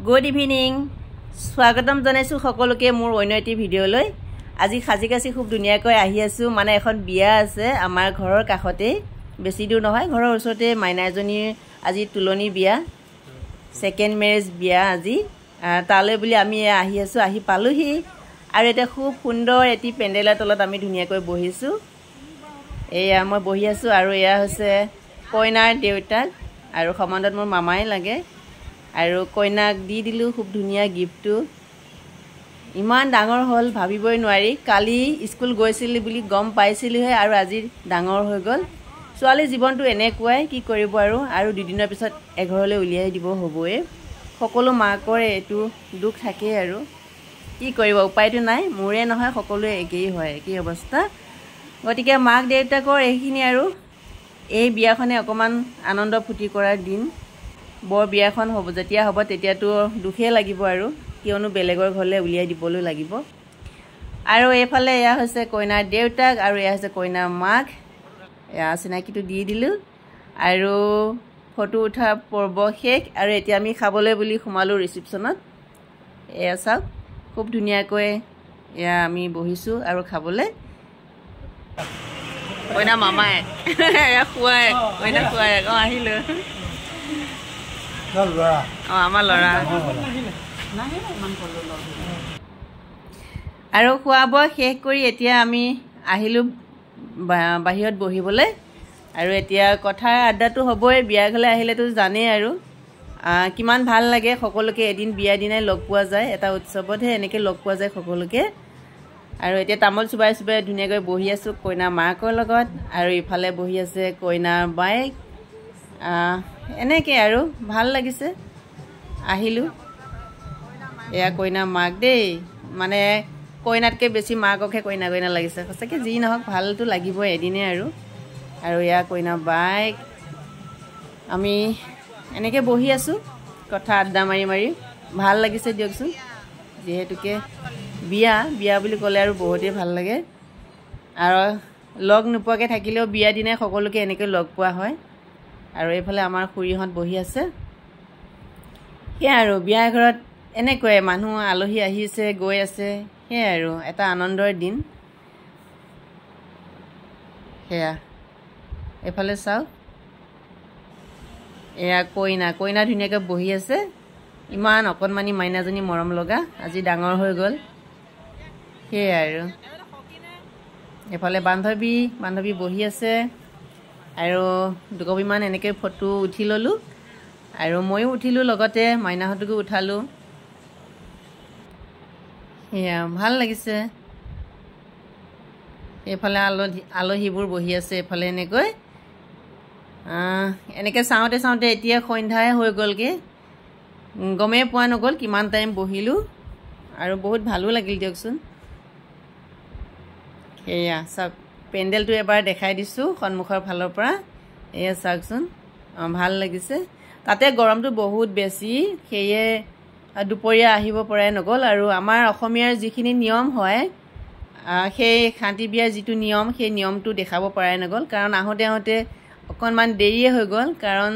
good evening স্বাগতম জনাইছো সকলোকে মোৰ অন্যটি ভিডিঅ'লৈ আজি খাজিকাছি খুব ধুনীয়াকৈ আহি আছো মানে এখন বিয়া আছে আমাৰ ঘৰৰ কাষতে বেছি দূৰ নহয় ঘৰৰ ওচৰতে মাইনা এজনীৰ আজি তুলনি বিয়া সেকেন্ড ম্যাৰেজ বিয়া আজি তালৈ বুলি আমি আহি আছো আহি পালোহি আৰু এটা খুব সুন্দৰ এটি পেণ্ডেলৰ তলত আমি ধুনীয়াকৈ বহিছো এয়া মই বহি আছো আৰু এয়া হৈছে কইনাৰ দেউতাক আৰু সম্বন্ধত মোৰ মামাই লাগে আৰু কইনাক দি দিলো খুব ধুনীয়া গিফ্টটো ইমান ডাঙৰ হল ভাবিবই নোৱাৰি কালি স্কুল গৈছিল বুলি গম পাইছিলহে আৰু আজি ডাঙৰ হৈ গল ছোৱালী জীৱনটো এনেকুৱাই কি কৰিব আৰু দুদিনৰ পিছত এঘৰলৈ উলিয়াই দিব হ'বয়ে সকলো মাকৰ এটো দুখ থাকে আৰু কি কৰিব উপায়টো নাই মোৰে নহয় সকলোৱে একেই হয় কি অৱস্থা গতিকে মাক দেউতাকৰ এইখিনি আৰু এই বিয়াখনে অকমান আনন্দ ফুটি কৰাৰ দিন বৰ বিয়াখন হ'ব যেতিয়া হ'ব তেতিয়াতো দুখে লাগিব আৰু কিয়নো বেলেগৰ ঘৰলে উলিয়াই দিবলৈ লাগিব আৰু এফালে এয়া হৈছে কইনাৰ দেউতাক আৰু এয়া হৈছে কইনাৰ মাক এয়া চিনাকিটো দি দিলো আৰু ফটো উঠা পৰ্ব শেষ আৰু এতিয়া আমি খাবলৈ বুলি সোমালো ৰিসেপশনত এয়া চাওক খুব ধুনীয়াকৈ এয়া আমি বহিছো আৰু খাবলৈ কইনা মামাই এয়া খুৱাই কইনা খুৱাই আহিলো আমাৰ লৰা আৰু খোৱা বোৱা শেষ কৰি এতিয়া আমি আহিলো বাহিৰত বহিবলৈ আৰু এতিয়া কথা আড্ডাটো হ'বই বিয়া ঘৰলৈ আহিলেতো জানেই আৰু কিমান ভাল লাগে সকলোকে এদিন বিয়া দিনাই লগ পোৱা যায় এটা উৎসৱতহে এনেকৈ লগ পোৱা যায় সকলোকে আৰু এতিয়া তামোল চুবাই চুবাই ধুনীয়াকৈ বহি আছো কইনা মাকৰ লগত আৰু ইফালে বহি আছে কইনাৰ বাইক এনেকৈ আৰু ভাল লাগিছে আহিলো এয়া কইনা মাক দেই মানে কইনাতকৈ বেছি মাককহে কইনা কইনা লাগিছে সঁচাকৈ যি নহওক ভালতো লাগিবই এদিনে আৰু এয়া কইনা বাইক আমি এনেকৈ বহি আছো কথা আড্ডা মাৰি মাৰি ভাল লাগিছে দিয়কচোন যিহেতুকে বিয়া বুলি ক'লে আৰু বহুতেই ভাল লাগে আৰু লগ নোপোৱাকৈ থাকিলেও বিয়া দিনাই সকলোকে এনেকৈ লগ পোৱা হয় আৰু এইফালে আমাৰ খুৰীহঁত বহি আছে সেয়া আৰু বিয়া ঘৰত এনেকৈ মানুহ আলহী আহিছে গৈ আছে সেয়া আৰু এটা আনন্দৰ দিন সেয়া এইফালে চাওক এয়া কইনা ধুনীয়াকৈ বহি আছে ইমান অকণমানি মাইনাজনী মৰম লগা আজি ডাঙৰ হৈ গ'ল সেয়া আৰু এইফালে বান্ধৱী বহি আছে আৰু দুকপিমান এনেকৈ ফটো উঠি ল'লোঁ আৰু ময়ো উঠিলোঁ লগতে মাইনাহঁতকো উঠালোঁ সেয়া ভাল লাগিছে এইফালে আলহীবোৰ বহি আছে এইফালে এনেকৈ চাওঁতে এতিয়া সন্ধ্যাই হৈ গ'লগৈ গমেই পোৱা নগ'ল কিমান টাইম বহিলোঁ আৰু বহুত ভালো লাগিল দিয়কচোন সেয়া চাওক পেণ্ডেলটো এবাৰ দেখাই দিছোঁ সন্মুখৰ ফালৰ পৰা এয়া চাওকচোন ভাল লাগিছে তাতে গৰমটো বহুত বেছি সেয়ে দুপৰীয়া আহিব পৰাই নগ'ল আৰু আমাৰ অসমীয়াৰ যিখিনি নিয়ম হয় সেই শান্তি বিয়াৰ যিটো নিয়ম সেই নিয়মটো দেখাব পৰাই নগ'ল কাৰণ আহোঁতে অকণমান দেৰিয়ে হৈ গ'ল কাৰণ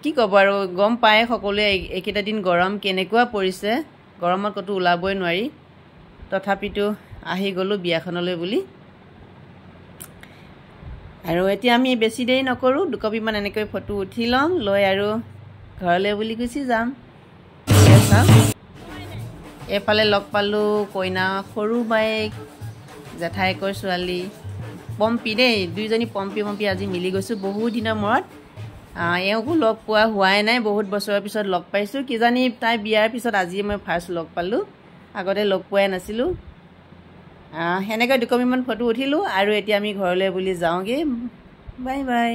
কি ক'ব আৰু গম পায় সকলোৱে এইকেইটা দিন গৰম কেনেকুৱা পৰিছে গৰমত ক'তো ওলাবই নোৱাৰি তথাপিতো আহি গ'লোঁ বিয়াখনলৈ বুলি আৰু এতিয়া আমি বেছি দেৰি নকৰোঁ দুকপিমান এনেকৈ ফটো উঠি ল'ম লৈ আৰু ঘৰলৈ বুলি গুচি যাম এইফালে লগ পালোঁ কইনা সৰু বাইক জেঠাইকৰ ছোৱালী পম্পী দেই দুইজনী পম্পী আজি মিলি গৈছোঁ বহুত দিনৰ মূৰত এওঁকো লগ পোৱা হোৱাই নাই বহুত বছৰৰ পিছত লগ পাইছোঁ কিজানি তাই বিয়াৰ পিছত আজি মই ফাৰ্ষ্ট লগ পালোঁ আগতে লগ পোৱাই নাছিলোঁ সেনেকৈ দুকপিমান ফটো উঠিলোঁ আৰু এতিয়া আমি ঘৰলৈ বুলি যাওঁগৈ বাই বাই